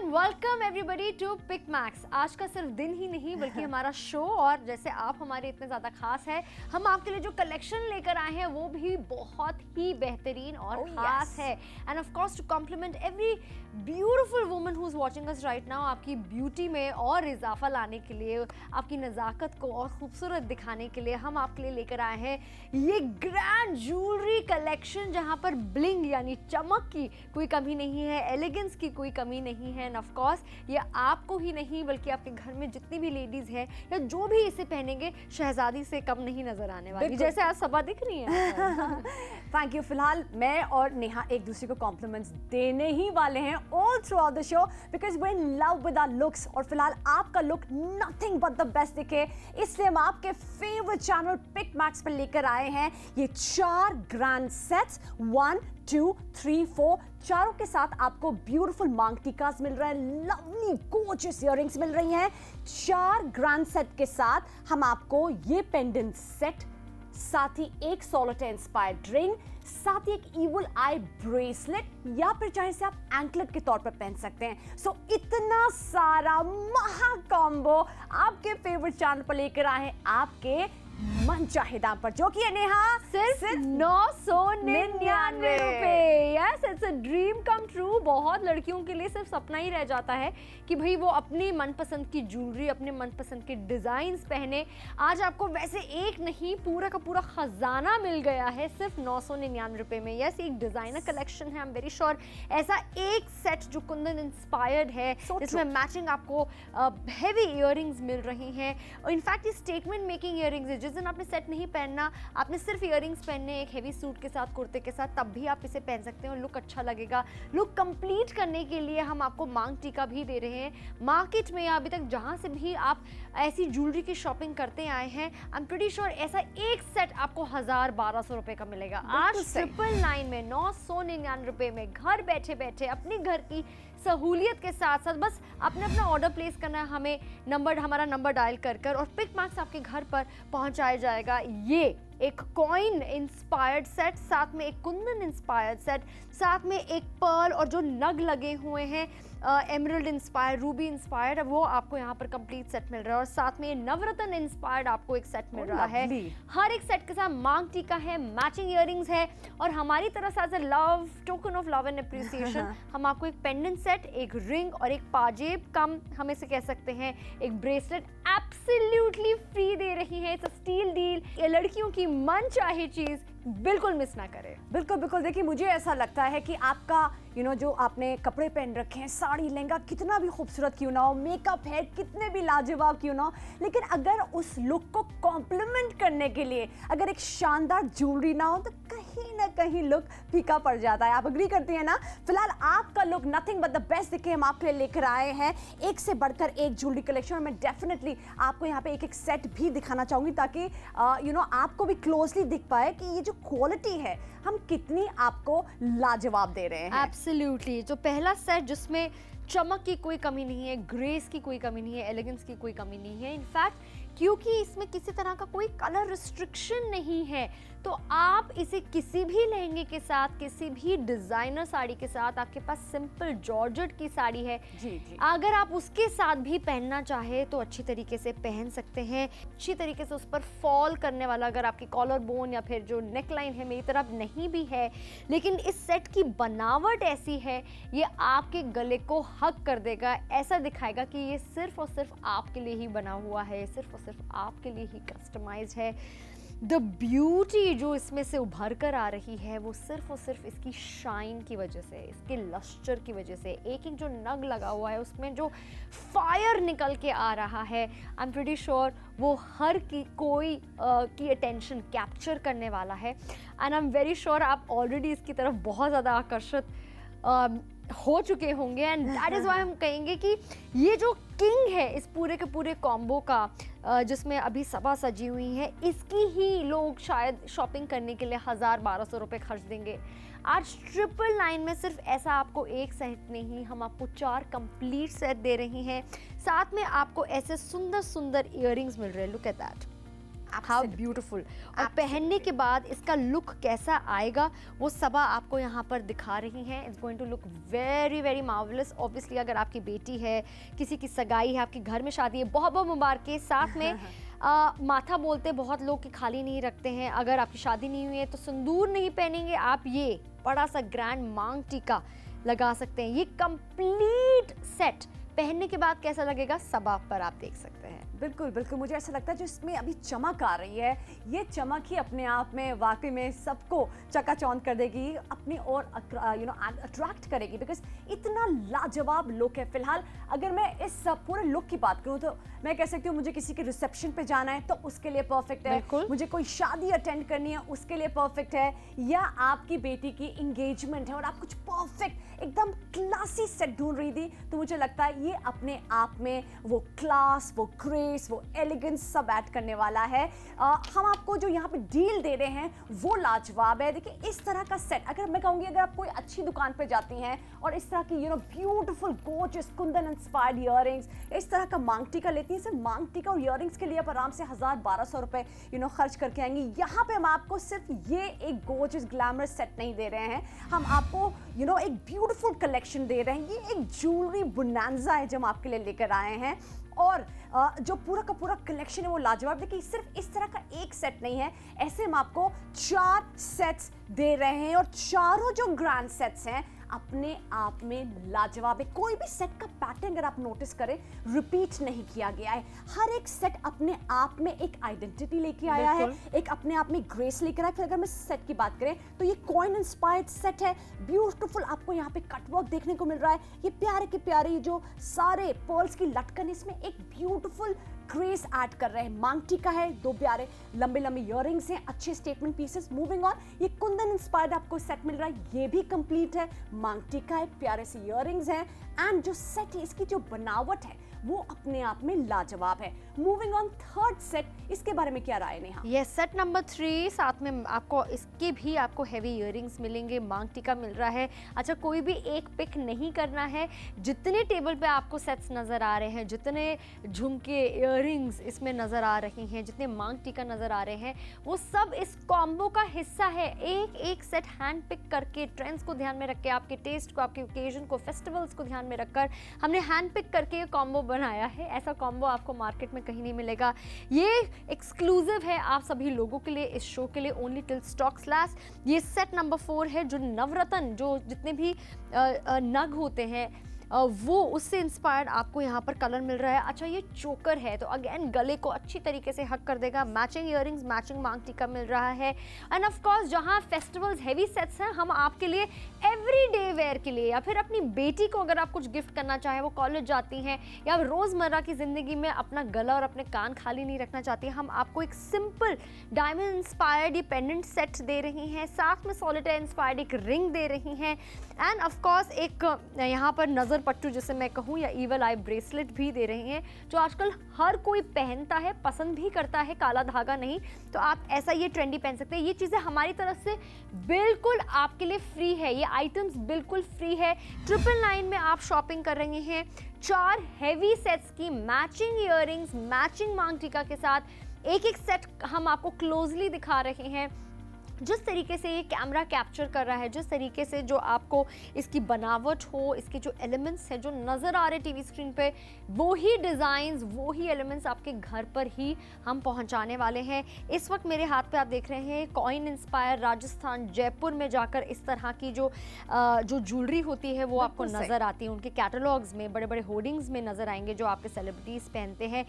Welcome everybody to Pick Max. आज का सिर्फ दिन ही नहीं बल्कि हमारा शो, और जैसे आप हमारे इतने ज़्यादा खास हैं, हम आपके लिए जो कलेक्शन लेकर आए हैं वो भी बहुत ही बेहतरीन और खास है। And of course to compliment every beautiful woman who is watching us right now, आपकी ब्यूटी में और इजाफा लाने के लिए, आपकी नज़ाकत को और खूबसूरत दिखाने के लिए हम आपके लिए लेकर आए हैं ये ग्रैंड ज्वेलरी कलेक्शन, जहाँ पर ब्लिंग यानी चमक की कोई कमी नहीं है, एलिगेंस की कोई कमी नहीं है। एंड ऑफ कोर्स ये आपको ही नहीं बल्कि आपके घर में जितनी भी लेडीज हैं या जो भी इसे पहनेंगे शहजादी से कम नहीं नजर आने वाली, जैसे आज सबा दिख रही है। Thank you. फिलहाल मैं और नेहा एक दूसरे को कॉम्प्लीमेंट्स देने ही वाले हैं all throughout the show, because we in love with our looks. और फिलहाल आपका look nothing but the best दिखे, इसलिए हम आपके फेवरेट चैनल पिक मैक्स पर लेकर आए हैं ये 4 ग्रैंड सेट्स, 1 2 3 4, चारों के साथ आपको ब्यूटीफुल मांग टीकास मिल रहा है, लवली गॉर्जियस इयररिंग्स मिल रही हैं। 4 ग्रैंड सेट के साथ हम आपको ये पेंडेंट सेट, साथ ही एक सोलोटेयर इंस्पायर्ड रिंग, साथ ही एक इवल आई ब्रेसलेट या फिर चाहे से आप एंकलेट के तौर पर पहन सकते हैं। सो इतना सारा महा कॉम्बो आपके फेवरेट चैनल पर लेकर आए हैं आपके मन चाहे दाम पर, जो कि है नेहा सिर्फ 999 रुपए। Yes, it's a dream come true. बहुत लड़कियों के लिए सिर्फ सपना ही रह जाता है कि भाई वो अपनी मनपसंद की ज्वेलरी, अपने मनपसंद के डिजाइन्स पहने। आज आपको वैसे एक नहीं पूरा का पूरा खजाना मिल गया है सिर्फ 999 रुपए में। यस, एक डिजाइनर कलेक्शन है, आई एम वेरी श्योर। ऐसा एक सेट जो कुंदन इंस्पायर्ड है, जिसमें मैचिंग आपको हेवी इयररिंग्स मिल रही हैं। इनफैक्ट ये स्टेटमेंट मेकिंग इयररिंग्स है। जिस दिन आपने सेट नहीं पहनना, आपने सिर्फ इयररिंग्स पहनने एक हेवी सूट के साथ, कुर्ते के साथ, तब भी आप इसे पहन सकते हैं और लुक अच्छा लगेगा। लुक कंप्लीट करने के लिए हम आपको मांग टीका भी दे रहे हैं। मार्केट में या अभी तक जहां से भी आप ऐसी ज्वेलरी की शॉपिंग करते आए हैं, आई एम प्रीटी श्योर ऐसा एक सेट आपको 1000-1200 रुपए का मिलेगा। आज 999 में 999 रुपए में घर बैठे बैठे अपने घर की सहूलियत के साथ साथ बस आपने अपना ऑर्डर प्लेस करना है, हमारा नंबर डायल कर और पिक मैक्स आपके घर पर पहुंचाया जाएगा। ये एक कॉइन इंस्पायर्ड सेट, साथ में एक कुंदन इंस्पायर्ड सेट, साथ में एक पर्ल और जो नग लगे हुए हैं एमरल्ड इंस्पायर्ड, रूबी इंस्पायर्ड, वो आपको यहाँ पर कंप्लीट सेट मिल रहा है। और साथ में नवरत्न इंस्पायर्ड आपको एक सेट मिल रहा है। हर एक सेट के साथ मांग टीका है, मैचिंग इयररिंग्स है, और हमारी तरफ से as a love token of love and appreciation हम आपको एक पेंडेंट सेट, एक रिंग और एक पाजेब कम हम इसे कह सकते हैं एक ब्रेसलेट एब्सोल्युटली फ्री दे रही है। It's a steal deal. ये लड़कियों की मन चाहे चीज बिल्कुल मिस ना करे। बिल्कुल बिल्कुल। देखिए, मुझे ऐसा लगता है कि आपका जो आपने कपड़े पहन रखे हैं, साड़ी लहंगा कितना भी खूबसूरत क्यों ना हो, मेकअप है कितने भी लाजवाब क्यों ना हो, लेकिन अगर उस लुक को कॉम्प्लीमेंट करने के लिए अगर एक शानदार ज्वेलरी ना हो तो कहीं ना कहीं लुक फीका पड़ जाता है। आप अग्री करती हैं ना? फिलहाल आपका look nothing but the best दिखे हम आपके लिए लेकर आए हैं एक से बढ़कर एक ज्वेलरी कलेक्शन। और मैं डेफिनेटली आपको यहाँ पे एक एक सेट भी दिखाना चाहूंगी ताकि आपको भी क्लोजली दिख पाए कि ये जो क्वालिटी है हम कितनी आपको लाजवाब दे रहे हैं। एब्सोल्युटली। तो पहला सेट जिसमें चमक की कोई कमी नहीं है, ग्रेस की कोई कमी नहीं है, एलिगेंस की कोई कमी नहीं है। इनफैक्ट क्योंकि इसमें किसी तरह का कोई कलर रिस्ट्रिक्शन नहीं है, तो आप इसे किसी भी लहंगे के साथ, किसी भी डिजाइनर साड़ी के साथ, आपके पास सिंपल जॉर्जेट की साड़ी है जी जी, अगर आप उसके साथ भी पहनना चाहे तो अच्छी तरीके से पहन सकते हैं। अच्छी तरीके से उस पर फॉल करने वाला, अगर आपकी कॉलर बोन या फिर जो नेक लाइन है मेरी तरफ नहीं भी है, लेकिन इस सेट की बनावट ऐसी है ये आपके गले को हग कर देगा। ऐसा दिखाएगा कि ये सिर्फ और सिर्फ आपके लिए ही बना हुआ है, सिर्फ और सिर्फ आपके लिए ही कस्टमाइज है। द ब्यूटी जो इसमें से उभर कर आ रही है वो सिर्फ और सिर्फ इसकी शाइन की वजह से, इसके लस्टर की वजह से। एक एक जो नग लगा हुआ है उसमें जो फायर निकल के आ रहा है, आई एम प्रीटी श्योर वो हर की अटेंशन कैप्चर करने वाला है। And I am very sure आप ऑलरेडी इसकी तरफ बहुत ज़्यादा आकर्षित हो चुके होंगे। एंड दैट इज़ वाई हम कहेंगे कि ये जो किंग है इस पूरे के पूरे कॉम्बो का, जिसमें अभी सबा सजी हुई है, इसकी ही लोग शायद शॉपिंग करने के लिए 1000-1200 रुपये खर्च देंगे। आज 999 में सिर्फ ऐसा आपको एक सेट नहीं, हम आपको 4 कंप्लीट सेट दे रही हैं। साथ में आपको ऐसे सुंदर सुंदर इयररिंग्स मिल रहे हैं। Look at that. How beautiful. और पहनने के बाद इसका लुक कैसा आएगा वो सबा आपको यहाँ पर दिखा रही हैं। It's going to look very very marvellous. Obviously अगर आपकी बेटी है, किसी की सगाई है, आपके घर में शादी है, बहुत बहुत मुबारक है। साथ में माथा बोलते बहुत लोग कि खाली नहीं रखते हैं। अगर आपकी शादी नहीं हुई है तो सिंदूर नहीं पहनेंगे, आप ये बड़ा सा ग्रैंड मांग टीका लगा सकते हैं। ये कंप्लीट सेट पहनने के बाद कैसा लगेगा सबा पर आप देख सकते हैं। बिल्कुल बिल्कुल, मुझे ऐसा लगता है जो इसमें अभी चमक आ रही है, ये चमक ही अपने आप में वाकई में सबको चकाचौंध कर देगी, अपनी ओर अट्रैक्ट करेगी, बिकॉज इतना लाजवाब लुक है। फिलहाल अगर मैं इस पूरे लुक की बात करूँ तो मैं कह सकती हूँ मुझे किसी के रिसेप्शन पे जाना है तो उसके लिए परफेक्ट है, मुझे कोई शादी अटेंड करनी है उसके लिए परफेक्ट है, या आपकी बेटी की इंगेजमेंट है और आप कुछ परफेक्ट एकदम क्लासी सेट ढूंढ रही थी, तो मुझे लगता है ये अपने आप में वो क्लास, वो ग्रेस, वो एलिगेंस सब ऐड करने वाला है। हम आपको जो यहाँ पे डील दे रहे हैं वो लाजवाब है। देखिए इस तरह का सेट, अगर मैं कहूँगी अगर आप कोई अच्छी दुकान पे जाती हैं और इस तरह की beautiful gorgeous Kundan inspired earrings, इस तरह का मांग टीका लेती हैं, सिर्फ मांग टीका और इयररिंग्स के लिए आप आराम से 1000-1200 रुपए खर्च करके आएंगी। यहाँ पे हम आपको सिर्फ ये एक गोर्जियस ग्लैमरस सेट नहीं दे रहे हैं, हम आपको एक ब्यूटीफुल कलेक्शन दे रहे हैं। ये एक ज्वेलरी बोनांजा है जो हम आपके लिए लेकर आए हैं, और जो पूरा का पूरा कलेक्शन है वो लाजवाब। देखिए सिर्फ इस तरह का एक सेट नहीं है, ऐसे हम आपको 4 सेट्स दे रहे हैं, और चारों जो ग्रैंड सेट्स हैं अपने आप में लाजवाब है। कोई भी सेट का पैटर्न अगर आप नोटिस करें रिपीट नहीं किया गया है, हर एक सेट अपने आप में एक आइडेंटिटी लेके आया है, एक अपने आप में ग्रेस लेकर आया। फिर अगर मैं सेट की बात करें तो ये कॉइन इंस्पायर्ड सेट है, ब्यूटीफुल आपको यहाँ पे कटवर्क देखने को मिल रहा है। ये प्यारे के प्यारे जो सारे पर्ल्स की लटकन, इसमें एक ब्यूटीफुल ग्रेस ऐड कर रहे हैं। मांग टीका है, 2 प्यारे लंबे लंबे इयररिंग्स हैं, अच्छे स्टेटमेंट पीसेस। मूविंग ऑन, ये कुंदन इंस्पायर्ड आपको सेट मिल रहा है, ये भी कंप्लीट है। मांग टीका है, प्यारे से इयररिंग्स हैं, एंड जो सेट है इसकी जो बनावट है वो अपने आप में लाजवाब है। मूविंग ऑन, थर्ड सेट, इसके बारे में क्या राय है नेहा? ये सेट नंबर 3, साथ में आपको इसके भी आपको हेवी इयररिंग्स मिलेंगे, मांग टीका मिल रहा है। अच्छा, कोई भी एक पिक नहीं करना है, जितने टेबल पे आपको सेट्स नज़र आ रहे हैं, जितने झुमके इयररिंग्स इसमें नज़र आ रही हैं, जितने मांग टीका नज़र आ रहे हैं, वो सब इस कॉम्बो का हिस्सा है। एक एक सेट हैंड पिक करके, ट्रेंड्स को ध्यान में रख के, आपके टेस्ट को, आपके ओकेजन को, फेस्टिवल्स को ध्यान में रखकर हमने हैंड पिक करके ये कॉम्बो बनाया है। ऐसा कॉम्बो आपको मार्केट में कहीं नहीं मिलेगा, ये एक्सक्लूसिव है आप सभी लोगों के लिए, इस शो के लिए, ओनली टिल स्टॉक्स लास्ट। ये सेट नंबर 4 है, जो नवरत्न, जो जितने भी नग होते हैं वो उससे इंस्पायर्ड आपको यहाँ पर कलर मिल रहा है। अच्छा, ये चोकर है तो अगेन गले को अच्छी तरीके से हक कर देगा। मैचिंग इयररिंग्स, मैचिंग मांग टीका मिल रहा है। एंड ऑफ कोर्स जहाँ फेस्टिवल्स हेवी सेट्स हैं, हम आपके लिए एवरीडे वेयर के लिए, या फिर अपनी बेटी को अगर आप कुछ गिफ्ट करना चाहें, वो कॉलेज जाती हैं या रोज़मर्रा की ज़िंदगी में अपना गला और अपने कान खाली नहीं रखना चाहती, हम आपको एक सिंपल डायमंड इंस्पायर्ड ये पेंडेंट सेट दे रही हैं, साथ में सॉलिटेयर इंस्पायर्ड एक रिंग दे रही हैं, एंड ऑफ कोर्स एक यहाँ पर नज़र पट्टू जिसे मैं कहूँ, या ईवल आई ब्रेसलेट भी दे रही हैं, जो आजकल हर कोई पहनता है, पसंद भी करता है, काला धागा नहीं, तो आप ऐसा ये ट्रेंडी पहन सकते हैं। ये चीज़ें हमारी तरफ से बिल्कुल आपके लिए फ्री है, ये आइटम्स बिल्कुल फ्री है। 999 में आप शॉपिंग कर रहे हैं 4 हेवी सेट्स की मैचिंग इयररिंग्स, मैचिंग मांग टीका के साथ। एक एक सेट हम आपको क्लोजली दिखा रहे हैं, जिस तरीके से ये कैमरा कैप्चर कर रहा है, जिस तरीके से जो आपको इसकी बनावट हो, इसके जो एलिमेंट्स हैं जो नज़र आ रहे टीवी स्क्रीन पे, वो ही डिज़ाइंस, वो ही एलिमेंट्स आपके घर पर ही हम पहुंचाने वाले हैं। इस वक्त मेरे हाथ पे आप देख रहे हैं कॉइन इंस्पायर, राजस्थान, जयपुर में जाकर इस तरह की जो ज्वेलरी होती है वो आपको नज़र आती है, उनके कैटलॉग्स में, बड़े बड़े होर्डिंग्स में नज़र आएंगे जो आपके सेलिब्रिटीज़ पहनते हैं।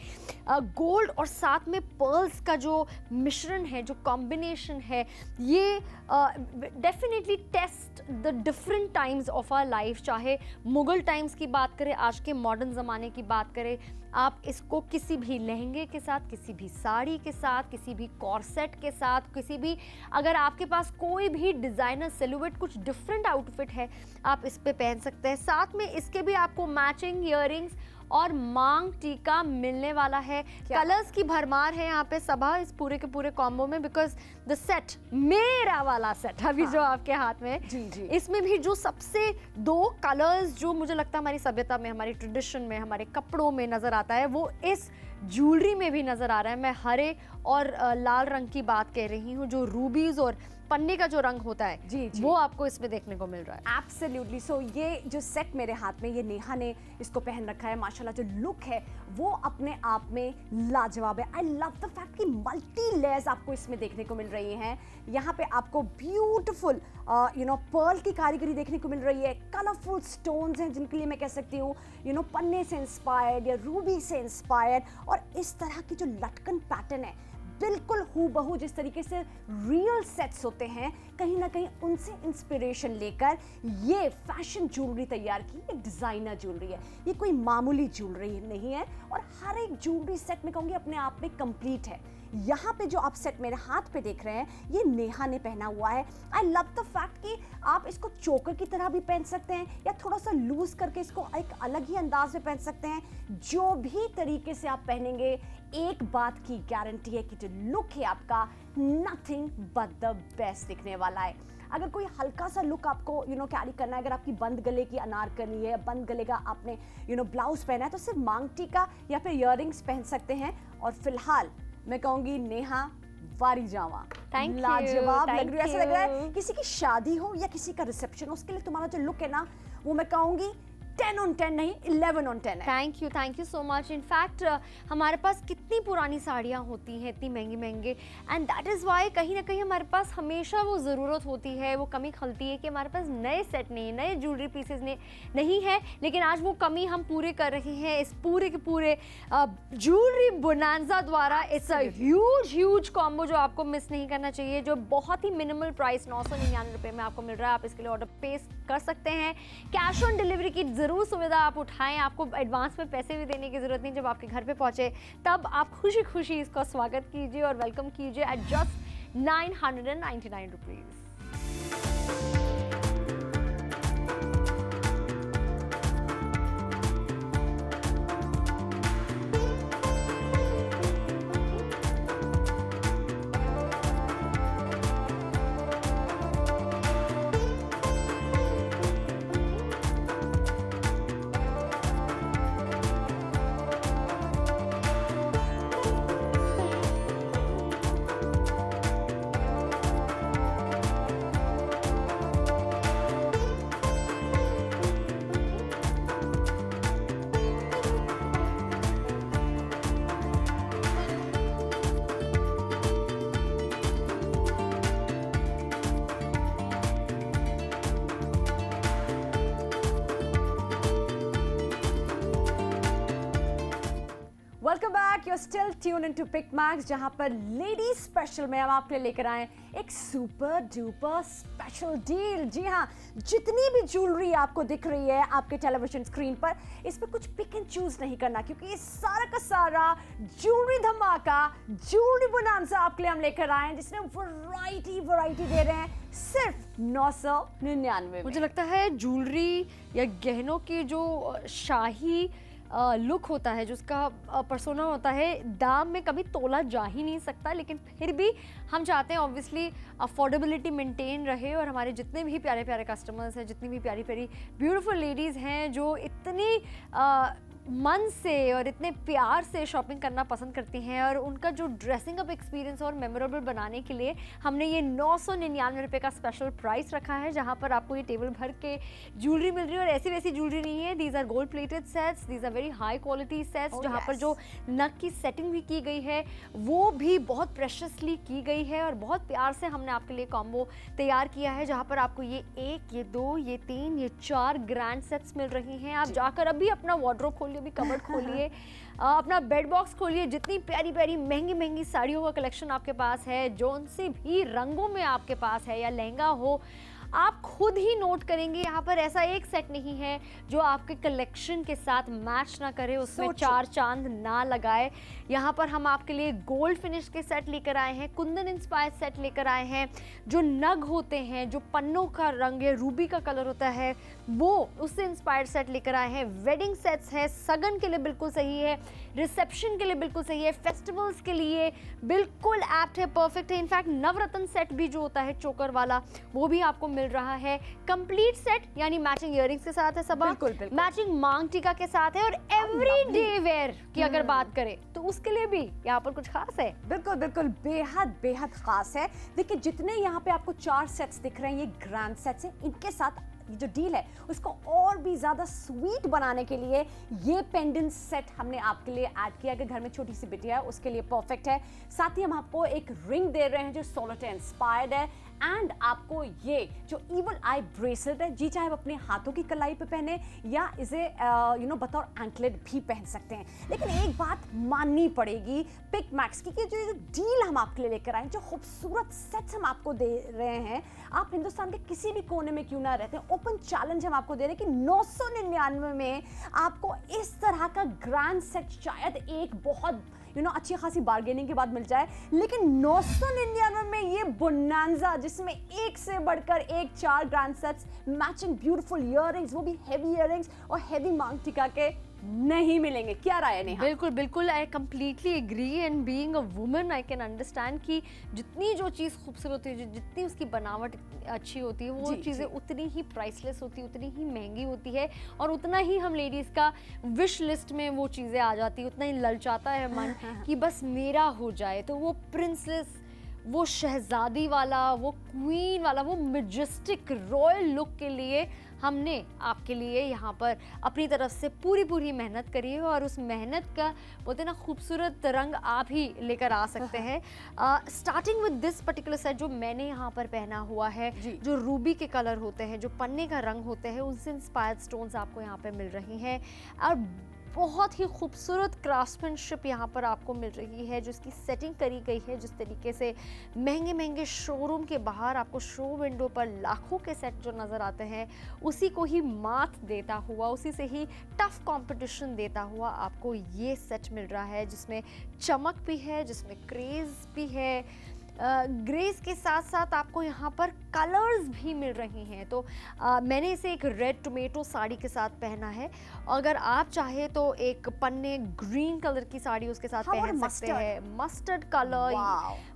गोल्ड और साथ में पर्ल्स का जो मिश्रण है, जो कॉम्बिनेशन है, ये definitely taste the different times of our life. चाहे मुगल टाइम्स की बात करें, आज के मॉडर्न ज़माने की बात करें, आप इसको किसी भी लहंगे के साथ, किसी भी साड़ी के साथ, किसी भी कॉर्सेट के साथ, किसी भी, अगर आपके पास कोई भी डिज़ाइनर सिलुएट, कुछ डिफरेंट आउटफिट है, आप इस पे पहन सकते हैं। साथ में इसके भी आपको मैचिंग इयररिंग्स और मांग टीका मिलने वाला है। कलर्स की भरमार है यहाँ पे सबा इस पूरे के पूरे कॉम्बो में, बिकॉज द सेट, मेरा वाला सेट अभी जो आपके हाथ में जी। इसमें भी जो सबसे 2 कलर्स जो मुझे लगता है हमारी सभ्यता में, हमारी ट्रेडिशन में, हमारे कपड़ों में नजर आता है, वो इस ज्वेलरी में भी नजर आ रहा है। मैं हरे और लाल रंग की बात कह रही हूँ, जो रूबीज और पन्ने का जो रंग होता है जी। वो आपको इसमें देखने को मिल रहा है। एब्सोल्युटली। सो ये जो सेट मेरे हाथ में, ये नेहा ने इसको पहन रखा है। माशाल्लाह जो लुक है वो अपने आप में लाजवाब है। आई लव द फैक्ट कि मल्टी लेयर्स आपको इसमें देखने को मिल रही हैं। यहाँ पे आपको ब्यूटीफुल पर्ल की कारीगरी देखने को मिल रही है। कलरफुल स्टोन्स हैं जिनके लिए मैं कह सकती हूँ पन्ने से इंस्पायर्ड या रूबी से इंस्पायर्ड, और इस तरह की जो लटकन पैटर्न है बिल्कुल हूबहू जिस तरीके से रियल सेट्स होते हैं, कहीं ना कहीं उनसे इंस्पिरेशन लेकर ये फैशन ज्वेलरी तैयार की। ये डिजाइनर ज्वेलरी है, ये कोई मामूली ज्वेलरी नहीं है, और हर एक ज्वेलरी सेट में कहूँगी अपने आप में कंप्लीट है। यहाँ पे जो आप सेट मेरे हाथ पे देख रहे हैं ये नेहा ने पहना हुआ है। आई लव द फैक्ट कि आप इसको चोकर की तरह भी पहन सकते हैं या थोड़ा सा लूज करके इसको एक अलग ही अंदाज में पहन सकते हैं। जो भी तरीके से आप पहनेंगे, एक बात की गारंटी है कि जो लुक है आपका नथिंग बट द बेस्ट दिखने वाला है। अगर कोई हल्का सा लुक आपको कैरी करना है, अगर आपकी बंद गले की अनारकली है, बंद गले का आपने ब्लाउज पहना है, तो सिर्फ मांग टीका या फिर इयररिंग्स पहन सकते हैं। और फिलहाल मैं कहूंगी नेहा वारी जावा, लाजवाब लग रही है। ऐसा लग रहा है किसी की शादी हो या किसी का रिसेप्शन हो, उसके लिए तुम्हारा जो लुक है ना वो मैं कहूंगी 10 on 10 नहीं 11 on 10 है। Thank you so much. In fact हमारे पास कितनी पुरानी साड़ियाँ होती हैं, इतनी महंगे, एंड दैट इज़ वाई कहीं ना कहीं हमारे पास हमेशा वो ज़रूरत होती है, वो कमी खलती है कि हमारे पास नए सेट नहीं, नए ज्वेलरी पीसेस नहीं है। लेकिन आज वो कमी हम पूरे कर रहे हैं इस पूरे के पूरे ज्वेलरी बोनांजा द्वारा। इट्स अ ह्यूज कॉम्बो जो आपको मिस नहीं करना चाहिए, जो बहुत ही मिनिमल प्राइस 999 रुपये में आपको मिल रहा है। आप इसके लिए ऑर्डर प्लेस कर सकते हैं। कैश ऑन डिलीवरी की ज़रूर सुविधा आप उठाएं, आपको एडवांस में पैसे भी देने की ज़रूरत नहीं। जब आपके घर पे पहुंचे तब आप खुशी खुशी इसका स्वागत कीजिए और वेलकम कीजिए at just 999 rupees. Welcome back, you are still tune into Pick Max, जहां पर लेडीज स्पेशल में हम आपके लिए लेकर आए एक सुपर डुपर स्पेशल डील। जी हाँ, जितनी भी ज्वेलरी आपको दिख रही है आपके टेलीविजन स्क्रीन पर, इस पर कुछ पिक एंड चूज नहीं करना, क्योंकि ये सारा का सारा ज्वेलरी धमाका, ज्वेलरी बोनांजा आपके लिए हम लेकर आए हैं, जिसमें वैरायटी दे रहे हैं सिर्फ 999। मुझे लगता है ज्वेलरी या गहनों की जो शाही लुक होता है, जो उसका पर्सोना होता है, दाम में कभी तोला जा ही नहीं सकता। लेकिन फिर भी हम चाहते हैं ऑब्वियसली अफोर्डेबिलिटी मेंटेन रहे, और हमारे जितने भी प्यारे प्यारे कस्टमर्स हैं, जितनी भी प्यारी प्यारी ब्यूटीफुल लेडीज़ हैं जो इतनी मन से और इतने प्यार से शॉपिंग करना पसंद करती हैं, और उनका जो ड्रेसिंग अप एक्सपीरियंस और मेमोरेबल बनाने के लिए हमने ये 999 रुपये का स्पेशल प्राइस रखा है, जहां पर आपको ये टेबल भर के ज्वेलरी मिल रही है। और ऐसी वैसी ज्वेलरी नहीं है, these are gold plated sets, these are very high quality sets, जहाँ पर जो नग की सेटिंग भी की गई है वो भी बहुत प्रेशसली की गई है, और बहुत प्यार से हमने आपके लिए कॉम्बो तैयार किया है, जहाँ पर आपको ये 1, ये 2, ये 3, ये 4 ग्रैंड सेट्स मिल रही हैं। आप जाकर अभी अपना वार्डरोब खोलिए, अभी कबर्ड खोलिए, अपना बेड बॉक्स खोलिए, जितनी प्यारी प्यारी महंगी साड़ियों का कलेक्शन आपके पास है, जो उनसे भी रंगों में आपके पास है, या लहंगा हो, आप खुद ही नोट करेंगे यहाँ पर ऐसा एक सेट नहीं है जो आपके कलेक्शन के साथ मैच ना करे, उसमें चार चांद ना लगाए। यहाँ पर हम आपके लिए गोल्ड फिनिश के सेट लेकर आए हैं, कुंदन इंस्पायर्ड सेट लेकर आए हैं। जो नग होते हैं, जो पन्नों का रंग है, रूबी का कलर होता है, वो उससे इंस्पायर्ड सेट लेकर आए हैं। वेडिंग सेट्स है, सगन के लिए बिल्कुल सही है, रिसेप्शन के लिए बिल्कुल सही है, फेस्टिवल्स के लिए बिल्कुल एप्ट है, परफेक्ट है। इनफैक्ट नवरत्न सेट भी जो होता है चोकर वाला, वो भी आपको मिल रहा है। कंप्लीट सेट यानी मैचिंग इयररिंग्स के साथ है, सब मैचिंग मांग टीका के साथ है, और एवरीडे वेयर की अगर बात करें तो उसके लिए भी यहाँ पर कुछ खास है। बिल्कुल बिल्कुल, बेहद बेहद खास है। देखिए जितने यहाँ पे आपको 4 सेट्स दिख रहे हैं, ये ग्रैंड सेट्स हैं। इनके साथ जो डील है उसको और भी ज्यादा स्वीट बनाने के लिए ये पेंडेंट सेट हमने आपके लिए ऐड किया। अगर घर में छोटी सी बिटिया है उसके लिए परफेक्ट है। साथ ही हम आपको एक रिंग दे रहे हैं जो सोलोटेन इंस्पायर्ड है, एंड आपको ये जो इवल आई ब्रेसलेट है, जी चाहे आप अपने हाथों की कलाई पे पहने या इसे बतौर एंकलेट भी पहन सकते हैं। लेकिन एक बात माननी पड़ेगी पिक मैक्स की, कि जो डील हम आपके लिए लेकर आए, जो खूबसूरत सेट्स हम आपको दे रहे हैं, आप हिंदुस्तान के किसी भी कोने में क्यों ना रहते हैं, ओपन चैलेंज हम आपको दे रहे हैं कि 999 में आपको इस तरह का ग्रैंड सेट शायद एक बहुत अच्छी खासी बार्गेनिंग के बाद मिल जाए, लेकिन 999 में ये बोनांजा जिसमें एक से बढ़कर एक 4 grand sets, matching beautiful earrings, वो भी हेवी इयररिंग्स और हेवी मांग टीका के नहीं मिलेंगे। क्या राय है नेहा? बिल्कुल बिल्कुल, I completely agree, and being a woman I can understand कि जितनी जो चीज़ खूबसूरत होती है, जितनी उसकी बनावट अच्छी होती है, वो चीज़ें उतनी ही प्राइसलेस होती है, उतनी ही महंगी होती है, और उतना ही हम लेडीज़ का विश लिस्ट में वो चीज़ें आ जाती है, उतना ही ललचाता है मन कि बस मेरा हो जाए। तो वो प्रिंसेस, वो शहजादी वाला, वो क्वीन वाला, वो मैजेस्टिक रॉयल लुक के लिए हमने आपके लिए यहाँ पर अपनी तरफ से पूरी मेहनत करी है, और उस मेहनत का बोलते ना खूबसूरत रंग आप ही लेकर आ सकते हैं। Starting with this particular set जो मैंने यहाँ पर पहना हुआ है, जो रूबी के कलर होते हैं, जो पन्ने का रंग होते हैं, उनसे इंस्पायर्ड स्टोन्स आपको यहाँ पे मिल रही हैं, और बहुत ही खूबसूरत क्राफ्ट्समैनशिप यहाँ पर आपको मिल रही है, जो इसकी सेटिंग करी गई है। जिस तरीके से महंगे शोरूम के बाहर आपको शो विंडो पर लाखों के सेट जो नज़र आते हैं, उसी को ही मात देता हुआ, उसी से ही टफ कंपटीशन देता हुआ आपको ये सेट मिल रहा है, जिसमें चमक भी है, जिसमें क्रेज़ भी है। ग्रेस के साथ साथ आपको यहाँ पर कलर्स भी मिल रही हैं। तो मैंने इसे एक रेड टोमेटो साड़ी के साथ पहना है। अगर आप चाहे तो एक पन्ने ग्रीन कलर की साड़ी उसके साथ पहन सकते हैं, मस्टर्ड कलर,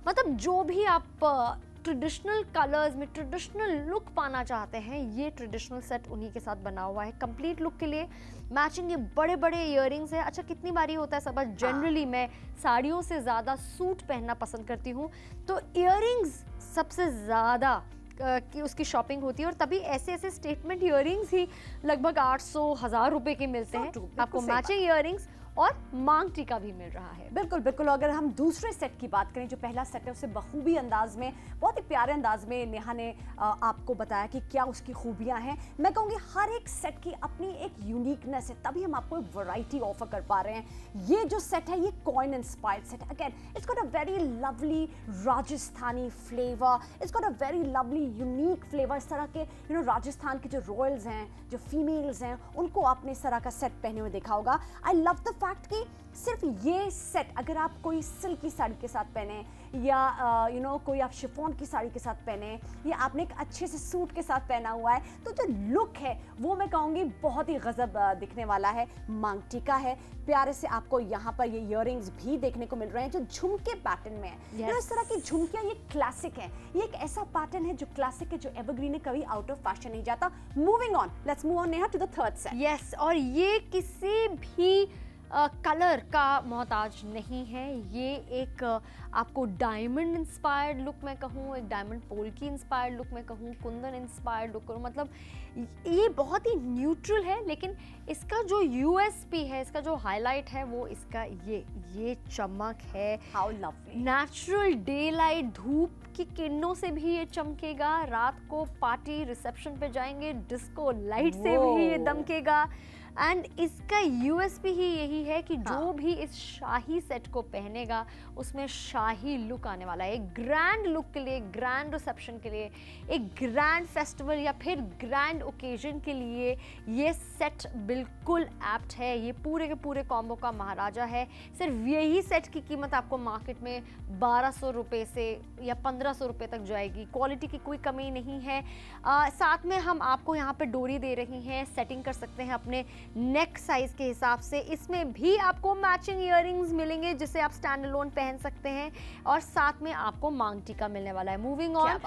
मतलब जो भी आप ट्रेडिशनल कलर्स में ट्रेडिशनल लुक पाना चाहते हैं, ये ट्रेडिशनल सेट उन्हीं के साथ बना हुआ है। कंप्लीट लुक के लिए मैचिंग ये बड़े इयररिंग्स है। अच्छा, कितनी बारी होता है सब, जनरली मैं साड़ियों से ज़्यादा सूट पहनना पसंद करती हूँ, तो इयररिंग्स सबसे ज़्यादा कि उसकी शॉपिंग होती है, और तभी ऐसे स्टेटमेंट इयररिंग्स ही लगभग 800-1000 रुपए के मिलते हैं। आपको मैचिंग इयररिंग्स और मांग टीका भी मिल रहा है। बिल्कुल बिल्कुल। अगर हम दूसरे सेट की बात करें, जो पहला सेट है, उसे बखूबी अंदाज में, बहुत ही प्यारे अंदाज में नेहा ने आपको बताया कि क्या उसकी खूबियां हैं। मैं कहूँगी हर एक सेट की अपनी एक यूनिकनेस है, तभी हम आपको वैरायटी ऑफर कर पा रहे हैं। ये जो सेट है, ये कॉइन इंस्पायर्ड सेट है। Again it's got a very lovely Rajasthani flavour, it's got a very lovely unique flavour. इस तरह के राजस्थान के जो रॉयल्स हैं, जो फीमेल्स हैं, उनको आपने इस तरह का सेट पहने हुए देखा होगा। आई लव द फैक्ट कि सिर्फ ये सेट अगर आप कोई सिल्क की साड़ी के साथ पहने, या कोई आप शिफॉन की साड़ी के साथ पहने, या आपने एक अच्छे से सूट के साथ पहना हुआ है, तो जो लुक है वो मैं कहूँगी बहुत ही गजब दिखने वाला है। मांग टीका है, प्यारे से आपको यहाँ पर ये इयररिंग्स भी देखने को मिल रहे हैं जो झुमके पैटर्न में है। इस तरह की झुमकियाँ ये क्लासिक है, ये एक ऐसा पैटर्न है जो क्लासिक है, जो एवरग्रीन है, कभी आउट ऑफ फैशन नहीं जाता। Moving on, let's move on Neha to the third set. Yes, और ये किसी भी कलर का मोहताज नहीं है। ये एक आपको डायमंड इंस्पायर्ड लुक मैं कहूँ, एक डायमंड पोल की इंस्पायर्ड लुक मैं कहूँ, कुंदन इंस्पायर्ड लुक करूँ, मतलब ये बहुत ही न्यूट्रल है, लेकिन इसका जो यूएसपी है, इसका जो हाईलाइट है, वो इसका ये चमक है। How lovely, natural day light, धूप की किरणों से भी ये चमकेगा। रात को पार्टी रिसेप्शन पे जाएंगे, डिस्को लाइट से भी ये दमकेगा। एंड इसका यूएसपी ही यही है कि जो भी इस शाही सेट को पहनेगा उसमें शाही लुक आने वाला है। एक ग्रैंड लुक के लिए, ग्रैंड रिसेप्शन के लिए, एक ग्रैंड फेस्टिवल या फिर ग्रैंड ओकेजन के लिए ये सेट बिल्कुल एप्ट है। ये पूरे के पूरे कॉम्बो का महाराजा है। सिर्फ यही सेट की कीमत आपको मार्केट में 1200 रुपये से या 1500 रुपये तक जाएगी। क्वालिटी की कोई कमी नहीं है। साथ में हम आपको यहाँ पे डोरी दे रही हैं, सेटिंग कर सकते हैं अपने नेक साइज के हिसाब से। इसमें भी आपको मैचिंग इयररिंग्स मिलेंगे जिसे आप स्टैंड अलोन पहन सकते हैं और साथ में आपको मांग टीका मिलने वाला है। Moving on,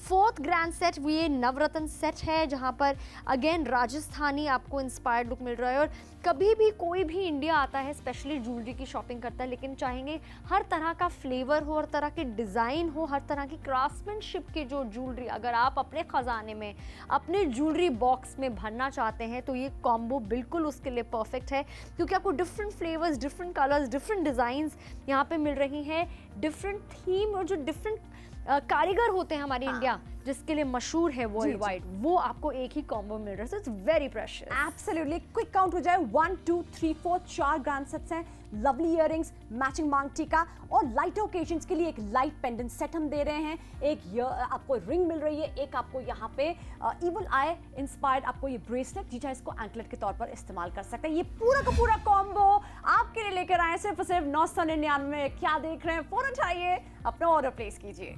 fourth grand set ये नवरत्न सेट है जहां पर अगेन राजस्थानी आपको इंस्पायर्ड लुक मिल रहा है। और कभी भी कोई भी इंडिया आता है स्पेशली ज्वेलरी की शॉपिंग करता है, लेकिन चाहेंगे हर तरह का फ्लेवर हो, हर तरह के डिज़ाइन हो, हर तरह की क्राफ्ट्समैनशिप की जो ज्वेलरी अगर आप अपने ख़जाने में, अपने ज्वेलरी बॉक्स में भरना चाहते हैं तो ये कॉम्बो बिल्कुल उसके लिए परफेक्ट है, क्योंकि आपको different flavours, different colours, different designs यहाँ पे मिल रही हैं। डिफरेंट थीम और जो डिफरेंट कारीगर होते हैं हमारे इंडिया जिसके लिए मशहूर है वर्ल्ड वाइड, वो आपको एक ही कॉम्बो मिल रहा है। So it's very precious. Absolutely. Quick count हो जाए, 1 2 3 4 4 ग्रैंड सेट्स हैं। लवली इयररिंग्स, मैचिंग मांग टीका और लाइट ओकेजन्स के लिए एक लाइट पेंडेंट सेट हम दे रहे हैं। एक आपको रिंग मिल रही है, एक आपको यहाँ पे इवल आई इंस्पायर्ड आपको ये ब्रेसलेट, जी चाहे इसको एंकलेट के तौर पर इस्तेमाल कर सकते हैं। ये पूरा का पूरा कॉम्बो आपके लिए लेकर आए सिर्फ और सिर्फ 999 में। क्या देख रहे हैं, फौरन उठाइए, अपना ऑर्डर प्लेस कीजिए।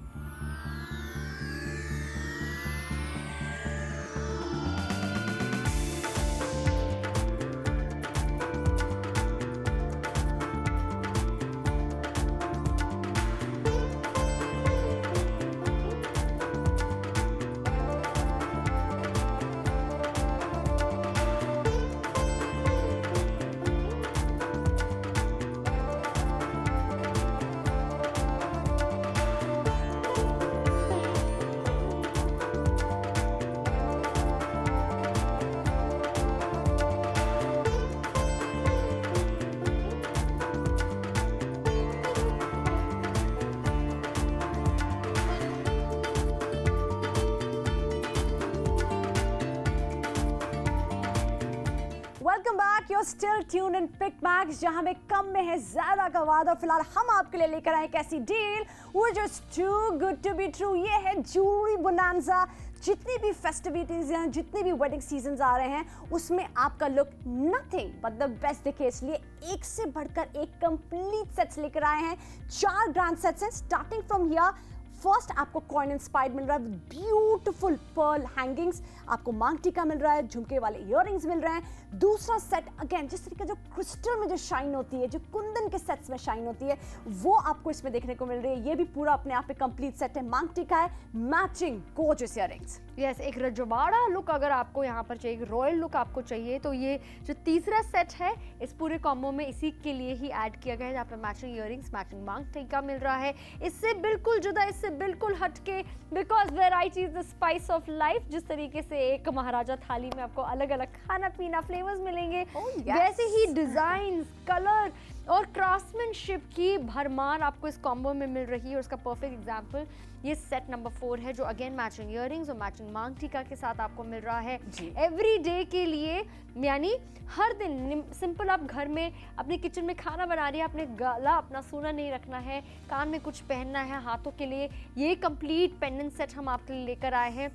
Welcome back, you're still tuned in Pick Max, जहां में कम में है ज्यादा का वादा। फिलहाल हम आपके लिए लेकर आए एक ऐसी deal which is too good to be true। ये है ज्वेलरी बोनांजा। जितनी भी फेस्टिविटीज हैं, जितने भी वेडिंग सीजन्स आ रहे हैं, उसमें आपका look nothing but the best दिखे, इसलिए एक से बढ़कर एक कंप्लीट सेट्स लेकर आए हैं। 4 ग्रैंड सेट्स हैं स्टार्टिंग फ्रॉम हियर। फर्स्ट आपको कॉइन इंस्पायर्ड मिल रहा है, ब्यूटीफुल पर्ल हैंगिंग्स, आपको मांग टीका मिल रहा है, झुमके वाले इयररिंग्स मिल रहे हैं। दूसरा सेट अगेन जिस तरीके जो क्रिस्टल में जो शाइन होती है, जो कुंदन के सेट्स में शाइन होती है, वो आपको इसमें देखने को मिल रही है। ये भी पूरा अपने आप पे कंप्लीट सेट है। मांग टीका है, मैचिंग गोर्जियस इयररिंग्स। यस, एक रजवाड़ा लुक अगर आपको यहाँ पर चाहिए, रॉयल लुक आपको चाहिए, तो ये जो तीसरा सेट है इस पूरे कॉम्बो में इसी के लिए ही ऐड किया गया है, जहाँ पे मैचिंग इयररिंग्स, मैचिंग मांग टीका मिल रहा है। इससे बिल्कुल जुदा, इससे बिल्कुल हटके, because variety is the spice of life. जिस तरीके से एक महाराजा थाली में आपको अलग अलग खाना पीना फ्लेवर्स मिलेंगे, वैसे ही डिजाइन, कलर और क्राफ्ट्समैनशिप की भरमार आपको इस कॉम्बो में मिल रही है। और उसका परफेक्ट एग्जांपल ये सेट नंबर 4 है, जो अगेन मैचिंग इयररिंग्स और मैचिंग मांग टीका के साथ आपको मिल रहा है एवरी डे के लिए। यानी हर दिन सिंपल आप घर में अपने किचन में खाना बना रही है, अपने गला अपना सोना नहीं रखना है, कान में कुछ पहनना है, हाथों के लिए ये कंप्लीट पेंडेंट सेट हम आपके लिए लेकर आए हैं।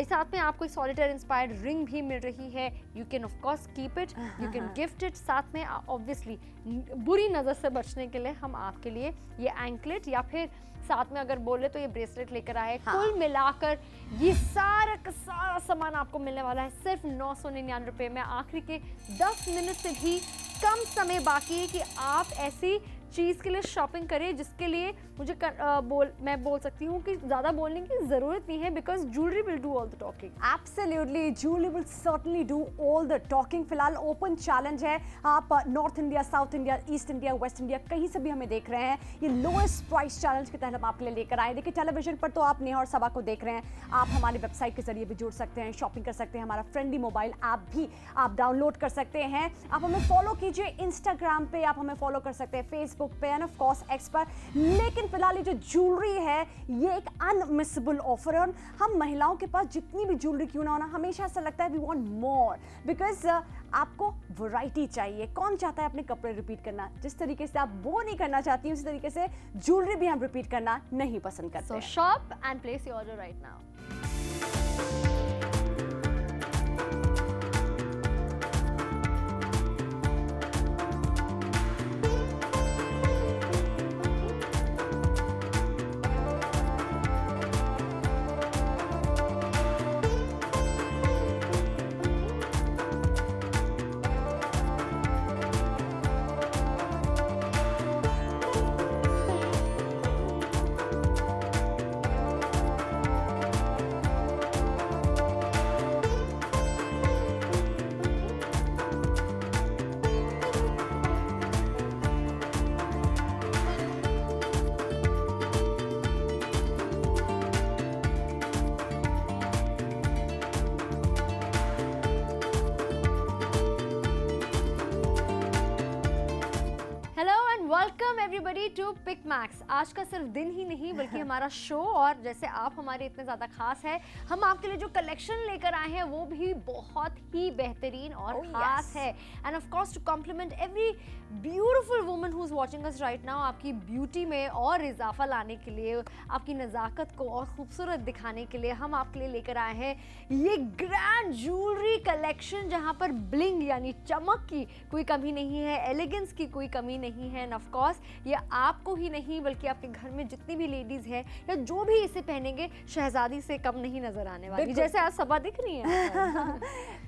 साथ में आपको एक सॉलिटेयर इंस्पायर्ड रिंग भी मिल रही है। You can of course keep it, you can gift it. साथ में ऑब्वियसली बुरी नज़र से बचने के लिए हम आपके लिए ये एंकलेट या फिर साथ में अगर बोले तो ये ब्रेसलेट लेकर आए। कुल मिलाकर ये सारा का सारा सामान आपको मिलने वाला है सिर्फ 999 रुपये में। आखिरी के 10 मिनट से भी कम समय बाकी है कि आप ऐसी चीज़ के लिए शॉपिंग करें जिसके लिए मुझे मैं बोल सकती हूँ कि ज़्यादा बोलने की ज़रूरत नहीं है, because jewellery will do all the talking. Absolutely, jewellery will certainly do all the talking. फिलहाल ओपन चैलेंज है, आप north India, south India, east India, waste India कहीं से भी हमें देख रहे हैं। ये लोएस्ट प्राइस चैलेंज के तहत हम आपके लिए लेकर आए। देखिए टेलीविजन पर तो आप नेहा और सबा को देख रहे हैं, आप हमारी वेबसाइट के जरिए भी जुड़ सकते हैं, शॉपिंग कर सकते हैं। हमारा फ्रेंडली मोबाइल ऐप भी आप डाउनलोड कर सकते हैं। आप हमें फॉलो कीजिए इंस्टाग्राम पे, आप हमें फॉलो कर सकते हैं फेसबुक फेसबुक पे एंड ऑफ कोर्स एक्स पर। लेकिन फिलहाल ये जो ज्वेलरी है ये एक अनमिसेबल ऑफर है और हम महिलाओं के पास जितनी भी ज्वेलरी क्यों ना होना, हमेशा ऐसा लगता है वी वांट मोर, बिकॉज आपको वैरायटी चाहिए। कौन चाहता है अपने कपड़े रिपीट करना? जिस तरीके से आप वो नहीं करना चाहती उसी तरीके से ज्वेलरी भी हम रिपीट करना नहीं पसंद करते। So shop and place your order right now. Welcome everybody to Pick Max. आज का सिर्फ दिन ही नहीं बल्कि हमारा शो, और जैसे आप हमारे इतने ज़्यादा खास है, हम आपके लिए जो कलेक्शन लेकर आए हैं वो भी बहुत ही बेहतरीन और खास है। And of course to compliment every beautiful woman who is watching us right now, आपकी ब्यूटी में और इजाफा लाने के लिए, आपकी नज़ाकत को और खूबसूरत दिखाने के लिए हम आपके लिए लेकर आए हैं ये ग्रैंड ज्वेलरी कलेक्शन, जहाँ पर ब्लिंग यानी चमक की कोई कमी नहीं है, एलिगेंस की कोई कमी नहीं है। ऑफ कोर्स ये आपको ही नहीं बल्कि आपके घर में जितनी भी लेडीज हैं या जो भी इसे पहनेंगे शहजादी से कम नहीं नजर आने वाली, जैसे आज सबा दिख रही है।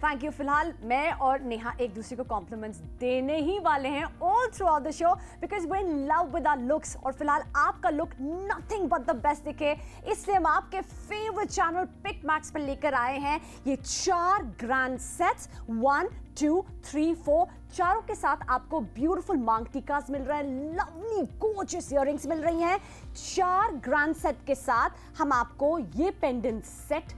Thank you. फिलहाल मैं और नेहा एक दूसरे को कॉम्प्लीमेंट्स देने ही वाले हैं all throughout the show, because we in love with our looks और फिलहाल आपका look nothing but the best दिखे, इसलिए हम आपके फेवरेट चैनल पिक मैक्स पर लेकर आए हैं ये 4 ग्रैंड सेट्स, 1 2 3 4, चारों के साथ आपको ब्यूटीफुल मांग टीकास मिल रहा है, लवली गॉर्जियस इयररिंग्स मिल रही हैं। 4 ग्रैंड सेट के साथ हम आपको ये पेंडेंट सेट,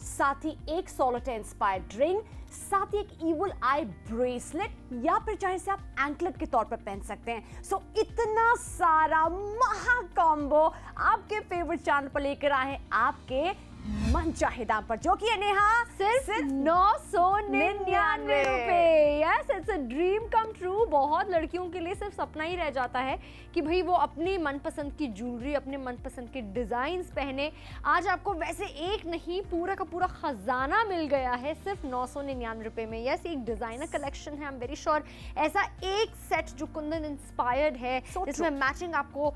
साथ ही एक सोलोटेर इंस्पायर्ड रिंग, साथ ही एक इवल आई ब्रेसलेट या फिर चाहे से आप एंकलेट के तौर पर पहन सकते हैं। सो इतना सारा महा कॉम्बो आपके फेवरेट चैनल पर लेकर आए हैं आपके मन चाहे दाम पर, जो कि है नेहा सिर्फ 999 रुपए। Yes, it's a dream come true. बहुत लड़कियों के लिए सिर्फ सपना ही रह जाता है कि भाई वो अपनी मनपसंद की ज्वेलरी, अपने मनपसंद के डिजाइन्स पहने। आज आपको वैसे एक नहीं पूरा का पूरा खजाना मिल गया है सिर्फ 999 रुपए में। यस, एक डिजाइनर कलेक्शन है, आई एम वेरी श्योर। ऐसा एक सेट जो कुंदन इंस्पायर्ड है, जिसमें मैचिंग आपको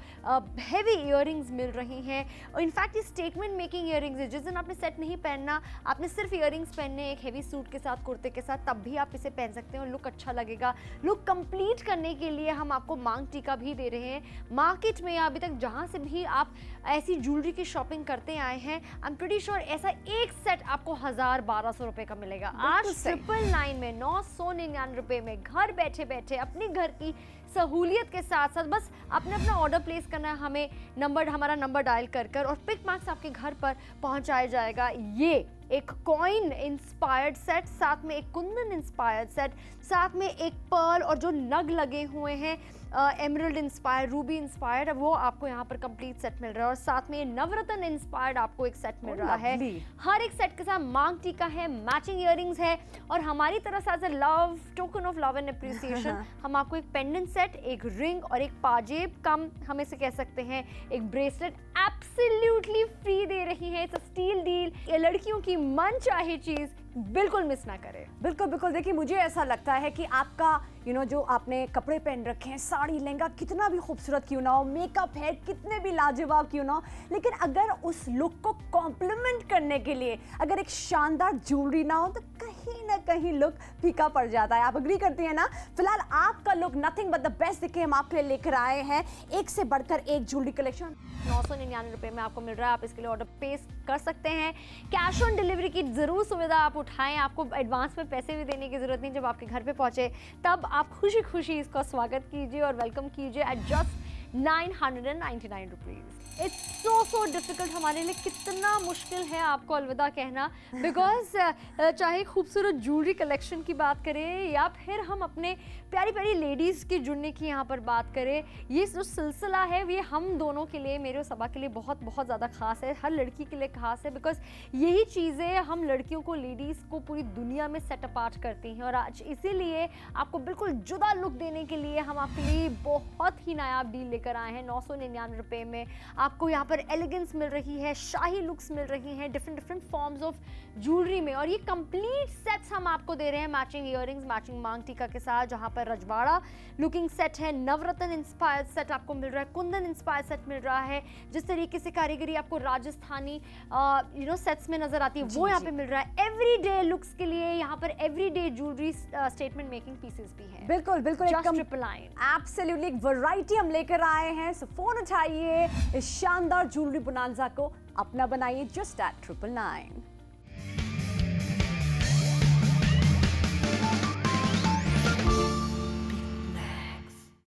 हेवी इयररिंग्स मिल रही हैं। और इनफैक्ट ये स्टेटमेंट मेकिंग इयररिंग्स है। जिस दिन आपने सेट नहीं पहनना, आपने सिर्फ इयररिंग्स पहनने एक हेवी सूट के साथ, कुर्ते के साथ, तब भी आप इसे पहन सकते हैं और लुक अच्छा लगेगा। लुक कंप्लीट करने के लिए हम आपको मांग टीका भी दे रहे हैं। मार्केट में या अभी तक जहां से भी आप ऐसी ज्वेलरी की शॉपिंग करते आए हैं, आई एम प्रीटी श्योर ऐसा एक सेट आपको 1000-1200 रुपए का मिलेगा। आज 999 में 999 रुपए में घर बैठे बैठे अपने घर की सहूलियत के साथ साथ बस आपने अपना ऑर्डर प्लेस करना है, हमें हमारा नंबर डायल कर और पिक मैक्स आपके घर पर पहुंचाया जाएगा। ये एक कॉइन इंस्पायर्ड सेट, साथ में एक कुंदन इंस्पायर्ड सेट, साथ में एक पर्ल और जो नग लगे हुए हैं एमरल्ड इंस्पायर्ड, रूबी इंस्पायर्ड, वो आपको यहाँ पर कंप्लीट सेट मिल रहा है। और साथ में नवरत्न इंस्पायर्ड आपको एक सेट मिल रहा है। हर एक सेट के साथ मांग टीका है, मैचिंग इयररिंग्स है और हमारी तरफ से as a love token of love and appreciation हम आपको एक पेंडेंट सेट, एक रिंग और एक पाजेब कम हम इसे कह सकते हैं एक ब्रेसलेट एब्सोल्युटली फ्री दे रही है। It's a steal deal. ये लड़कियों की मन चाहे चीज बिल्कुल मिस ना करे। बिल्कुल बिल्कुल। देखिए, मुझे ऐसा लगता है कि आपका जो आपने कपड़े पहन रखे हैं, साड़ी लहंगा कितना भी खूबसूरत क्यों ना हो, मेकअप है कितने भी लाजवाब क्यों ना हो, लेकिन अगर उस लुक को कॉम्प्लीमेंट करने के लिए अगर एक शानदार ज्वेलरी ना हो तो कहीं ना कहीं लुक फीका पड़ जाता है। आप अग्री करती हैं ना? फिलहाल आपका look nothing but the best दिखे हम आपके लिए लेकर आए हैं एक से बढ़कर एक ज्वेलरी कलेक्शन। 999 रुपए में आपको मिल रहा है। आप इसके लिए ऑर्डर प्लेस कर सकते हैं। कैश ऑन डिलीवरी की जरूर सुविधा आप उठाएं। आपको एडवांस में पैसे भी देने की जरूरत नहीं। जब आपके घर पे पहुंचे तब आप खुशी खुशी इसका स्वागत कीजिए और वेलकम कीजिए at just 999 rupees. It's so difficult, हमारे लिए कितना मुश्किल है आपको अलविदा कहना, बिकॉज चाहे खूबसूरत ज्वेलरी कलेक्शन की बात करें या फिर हम अपने प्यारी प्यारी लेडीज़ की जुड़ने की यहाँ पर बात करें, ये जो सिलसिला है ये हम दोनों के लिए, मेरे और सबा के लिए बहुत बहुत ज़्यादा खास है, हर लड़की के लिए खास है, बिकॉज यही चीज़ें हम लड़कियों को, लेडीज़ को पूरी दुनिया में सेट अपार्ट करती हैं। और आज इसीलिए आपको बिल्कुल जुदा लुक देने के लिए हम आपके लिए बहुत ही नायाब डील लेकर आए हैं। 999 रुपये में आपको यहाँ पर एलिगेंस मिल रही है, शाही लुक्स मिल रही हैं डिफरेंट फॉर्म्स ऑफ ज्वेलरी में, और ये कंप्लीट सेट्स हम आपको दे रहे हैं मैचिंग ईयरिंग्स, मैचिंग मांग टीका के साथ, जहाँ पर रजवाड़ा लुकिंग सेट है, नवरत्न इंस्पायर्ड सेट आपको मिल रहा है, कुंदन इंस्पायर्ड सेट मिल रहा है, जिस तरीके से कारीगरी आपको राजस्थानी सेट्स में नजर आती है वो यहाँ पे मिल रहा है। एवरीडे लुक्स के लिए यहाँ पर everyday jewellery statement making pieces भी हैं। बिल्कुल बिल्कुल, एब्सोल्युटली एक वैरायटी हम लेकर आए हैं। सो फोन उठाइए, इस शानदार ज्वेलरी बोनांजा को अपना बनाइए जस्ट एट 999।